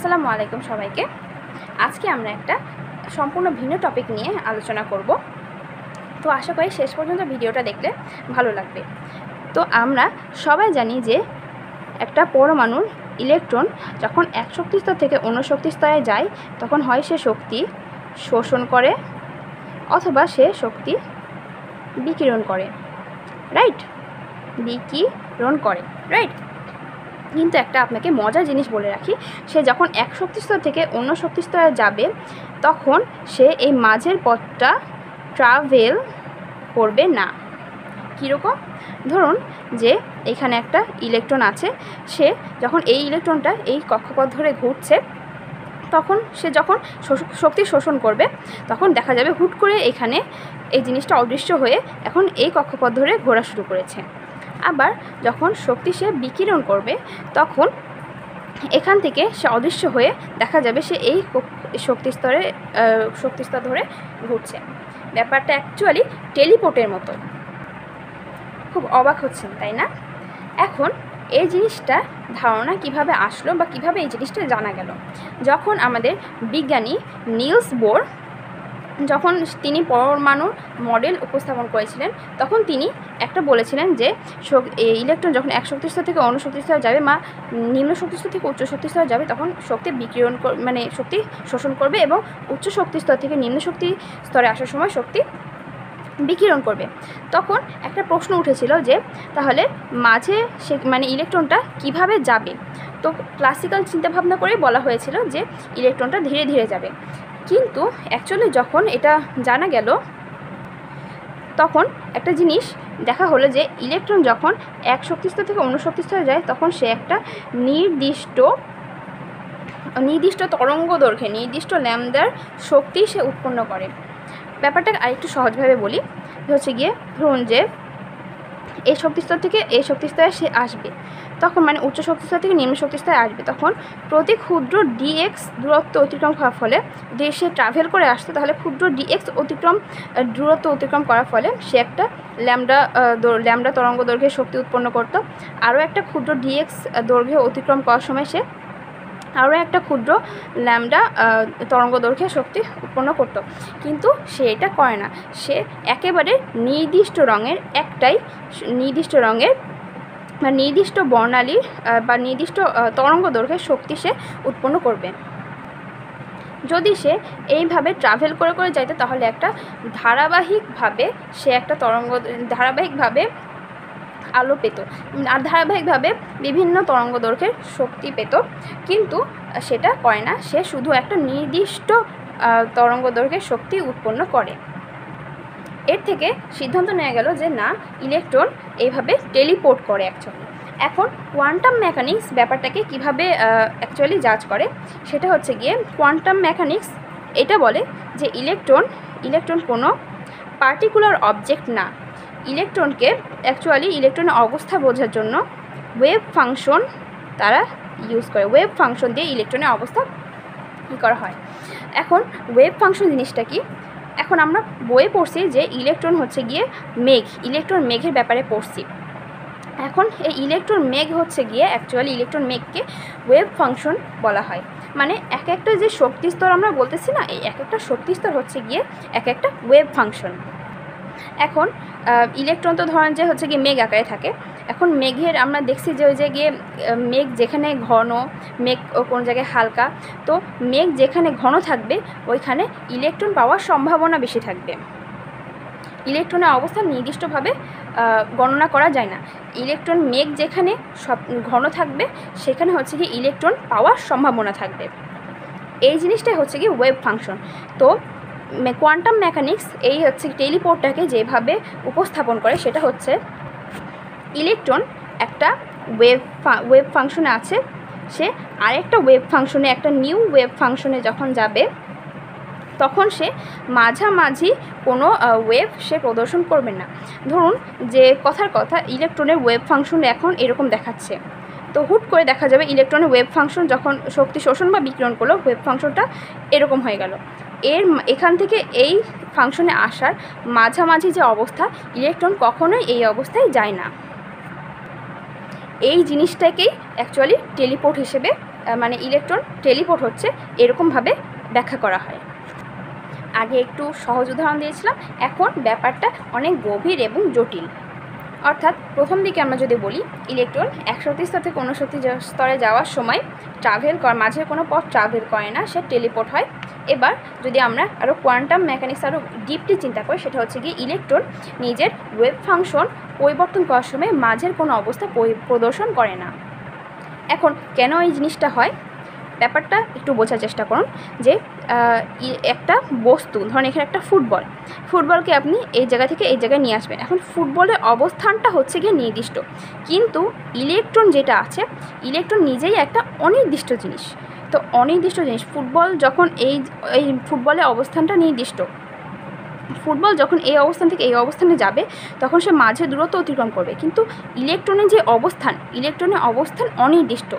আসসালামু আলাইকুম সবাইকে। আজকে আমরা একটা সম্পূর্ণ ভিন্ন টপিক নিয়ে আলোচনা করব। তো আশা করি শেষ পর্যন্ত ভিডিওটা দেখলে ভালো লাগবে। তো আমরা সবাই জানি যে একটা পরমাণুর ইলেকট্রন যখন এক শক্তি স্তর থেকে অন্য শক্তি স্তরে যায় তখন হয় সে শক্তি শোষণ করে অথবা সে শক্তি বিকিরণ করে, রাইট? বিকিরণ করে, রাইট? কিন্তু একটা আপনাকে মজার জিনিস বলে রাখি, সে যখন এক শক্তিস্তর থেকে অন্য শক্তিস্তরে যাবে তখন সে এই মাঝের পথটা ট্রাভেল করবে না। কীরকম? ধরুন যে এখানে একটা ইলেকট্রন আছে, সে যখন এই ইলেকট্রনটা এই কক্ষপথ ধরে ঘুরছে তখন সে যখন শক্তি শোষণ করবে তখন দেখা যাবে হুট করে এখানে এই জিনিসটা অদৃশ্য হয়ে এখন এই কক্ষপথ ধরে ঘোরা শুরু করেছে। আবার যখন শক্তি সে বিকিরণ করবে তখন এখান থেকে সে অদৃশ্য হয়ে দেখা যাবে সে এই শক্তিস্তর ধরে ঘুরছে। ব্যাপারটা অ্যাকচুয়ালি টেলিপোর্টের মতো। খুব অবাক হচ্ছেন, তাই না? এখন এই জিনিসটা ধারণা কিভাবে আসলো বা কিভাবে এই জিনিসটা জানা গেল? যখন আমাদের বিজ্ঞানী নিলস বোর যখন তিনি পরমাণুর মডেল উপস্থাপন করেছিলেন তখন তিনি একটা বলেছিলেন যে ইলেকট্রন যখন এক শক্তিস্তর থেকে অন্য শক্তিস্তরে যাবে বা নিম্ন শক্তিস্তর থেকে উচ্চ শক্তিস্তরে যাবে তখন শক্তি বিকিরণ মানে শক্তি শোষণ করবে এবং উচ্চ শক্তিস্তর থেকে নিম্ন শক্তি স্তরে আসার সময় শক্তি বিকিরণ করবে। তখন একটা প্রশ্ন উঠেছিল যে তাহলে মাঝে সে মানে ইলেকট্রনটা কিভাবে যাবে? তো ক্লাসিক্যাল চিন্তাভাবনা করেই বলা হয়েছিল যে ইলেকট্রনটা ধীরে ধীরে যাবে। কিন্তু অ্যাকচুয়ালি যখন এটা জানা গেল তখন একটা জিনিস দেখা হলো যে ইলেকট্রন যখন এক শক্তিস্তর থেকে অন্য শক্তিস্তরে যায় তখন সে একটা নির্দিষ্ট তরঙ্গ দৈর্ঘ্যে নির্দিষ্ট ল্যামডার শক্তি সে উৎপন্ন করে। ব্যাপারটা আরেকটু সহজভাবে বলি, হচ্ছে গিয়ে ধরুন যে এই শক্তিস্তর থেকে এই শক্তিস্তরে সে আসবে তখন মানে উচ্চ শক্তিস্তর থেকে নিম্ন শক্তিস্তরে আসবে তখন প্রতি ক্ষুদ্র ডিএক্স দূরত্ব অতিক্রম করার ফলে যে সে ট্রাভেল করে আসতো তাহলে ক্ষুদ্র ডিএক্স দূরত্ব অতিক্রম করার ফলে সে একটা ল্যামডা তরঙ্গ দৈর্ঘ্যের শক্তি উৎপন্ন করত। আরও একটা ক্ষুদ্র ডিএক্স দৈর্ঘ্য অতিক্রম করার সময় সে আরও একটা ক্ষুদ্র ল্যামডা তরঙ্গ দৈর্ঘ্যের শক্তি উৎপন্ন করত। কিন্তু সে এটা করে না, সে একেবারে নির্দিষ্ট রঙের বা নির্দিষ্ট বর্ণালীর বা নির্দিষ্ট তরঙ্গ দৈর্ঘ্যের শক্তি সে উৎপন্ন করবে। যদি সে এইভাবে ট্রাভেল করে করে যাইতো তাহলে একটা ধারাবাহিকভাবে আলো পেত আর ধারাবাহিকভাবে বিভিন্ন তরঙ্গ দৈর্ঘ্যের শক্তি পেত। কিন্তু সেটা করে না, সে শুধু একটা নির্দিষ্ট তরঙ্গ দৈর্ঘ্যের শক্তি উৎপন্ন করে। এর থেকে সিদ্ধান্ত নেওয়া গেল যে না, ইলেকট্রন এইভাবে টেলিপোর্ট করে অ্যাকচুয়ালি। এখন কোয়ান্টাম মেকানিক্স ব্যাপারটাকে কিভাবে অ্যাকচুয়ালি জাজ করে সেটা হচ্ছে গিয়ে কোয়ান্টাম মেকানিক্স এটা বলে যে ইলেকট্রন কোনো পার্টিকুলার অবজেক্ট না। ইলেকট্রনের অবস্থা বোঝার জন্য ওয়েভ ফাংশন তারা ইউজ করে। ওয়েভ ফাংশন দিয়ে ইলেকট্রনের অবস্থা কী করা হয়। এখন ওয়েভ ফাংশন জিনিসটা কি? এখন আমরা বইয়ে পড়ছি যে ইলেকট্রন হচ্ছে গিয়ে ইলেকট্রন মেঘের ব্যাপারে পড়ছি। এখন এই ইলেকট্রন মেঘ হচ্ছে গিয়ে অ্যাকচুয়ালি ইলেকট্রন মেঘকে ওয়েভ ফাংশন বলা হয়। মানে এক একটা যে শক্তিস্তর আমরা বলতেছি না, এই এক একটা শক্তিস্তর হচ্ছে গিয়ে এক একটা ওয়েভ ফাংশন। এখন ইলেকট্রন তো ধরেন যে হচ্ছে গিয়ে মেঘ আকারে থাকে। এখন মেঘের আমরা দেখছি যে ওই যে গিয়ে মেঘ যেখানে ঘন, মেঘ কোন জায়গায় হালকা, তো মেঘ যেখানে ঘন থাকবে ওইখানে ইলেকট্রন পাওয়ার সম্ভাবনা বেশি থাকবে। ইলেকট্রনের অবস্থান নির্দিষ্টভাবে গণনা করা যায় না। ইলেকট্রন মেঘ যেখানে সব ঘন থাকবে সেখানে হচ্ছে গিয়ে ইলেকট্রন পাওয়ার সম্ভাবনা থাকবে। এই জিনিসটাই হচ্ছে গিয়ে ওয়েভ ফাংশন। তো কোয়ান্টাম মেকানিক্স এই হচ্ছে টেলিপোর্টটাকে যেভাবে উপস্থাপন করে সেটা হচ্ছে ইলেকট্রন একটা ওয়েভ ফাংশনে আছে, সে আরেকটা ওয়েভ ফাংশনে একটা নিউ ওয়েভ ফাংশনে যখন যাবে তখন সে মাঝামাঝি কোনো ওয়েভ সে প্রদর্শন করবে না। ধরুন যে কথার কথা ইলেকট্রনের ওয়েভ ফাংশন এখন এরকম দেখাচ্ছে, তো হুট করে দেখা যাবে ইলেকট্রনের ওয়েভ ফাংশন যখন শক্তি শোষণ বা বিকিরণ করলো ওয়েভ ফাংশনটা এরকম হয়ে গেল। এখান থেকে এই ফাংশনে আসার মাঝামাঝি যে অবস্থা, ইলেকট্রন কখনোই এই অবস্থায় যায় না। এই জিনিসটাকেই অ্যাকচুয়ালি টেলিপোর্ট হিসেবে মানে ইলেকট্রন টেলিপোর্ট হচ্ছে, এরকমভাবে ব্যাখ্যা করা হয়। আগে একটু সহজ উদাহরণ দিয়েছিলাম, এখন ব্যাপারটা অনেক গভীর এবং জটিল। অর্থাৎ প্রথম দিকে আমরা যদি বলি ইলেকট্রন এক শক্তি স্তর থেকে অন্য শক্তি স্তরে যাওয়ার সময় মাঝে কোনো পথ ট্রাভেল করে না, সে টেলিপোর্ট হয়। এবার যদি আমরা আরও কোয়ান্টাম মেকানিক্স আরও ডিপলি চিন্তা করি, সেটা হচ্ছে গিয়ে ইলেকট্রন নিজের ওয়েভ ফাংশন পরিবর্তন করার সময় মাঝের কোনো অবস্থা প্রদর্শন করে না। এখন কেন এই জিনিসটা হয়, ব্যাপারটা একটু বোঝার চেষ্টা করুন। যে একটা বস্তু, ধরুন এখানে একটা ফুটবলকে আপনি এই জায়গা থেকে এই জায়গায় নিয়ে আসবেন। এখন ফুটবলের অবস্থানটা হচ্ছে গিয়ে নির্দিষ্ট, কিন্তু ইলেকট্রন যেটা আছে, ইলেকট্রন নিজেই একটা অনির্দিষ্ট জিনিস। তো অনির্দিষ্ট জিনিস ফুটবল যখন এই ফুটবলের অবস্থানটা নির্দিষ্ট, ফুটবল যখন এই অবস্থান থেকে এই অবস্থানে যাবে তখন সে মাঝে দূরত্ব অতিক্রম করবে, কিন্তু ইলেকট্রনের যে অবস্থান, ইলেকট্রনের অবস্থান অনির্দিষ্ট,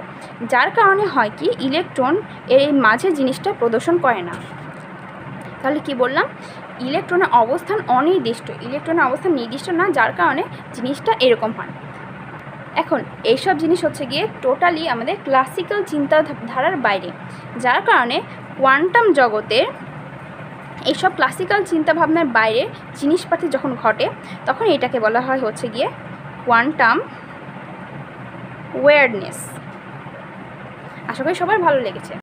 যার কারণে হয় কি ইলেকট্রন এই মাঝে জিনিসটা প্রদর্শন করে না। তাহলে কি বললাম, ইলেকট্রনের অবস্থান অনির্দিষ্ট, ইলেকট্রনের অবস্থান নির্দিষ্ট না, যার কারণে জিনিসটা এরকম হয়। এখন এইসব জিনিস হচ্ছে গিয়ে টোটালি আমাদের ক্লাসিক্যাল চিন্তাধারার বাইরে, যার কারণে কোয়ান্টাম জগতে এইসব ক্লাসিক্যাল চিন্তাভাবনার বাইরে জিনিসপাতি যখন ঘটে তখন এটাকে বলা হয় হচ্ছে গিয়ে কোয়ান্টাম অ্যাওয়ারনেস। আশা করি সবার ভালো লেগেছে।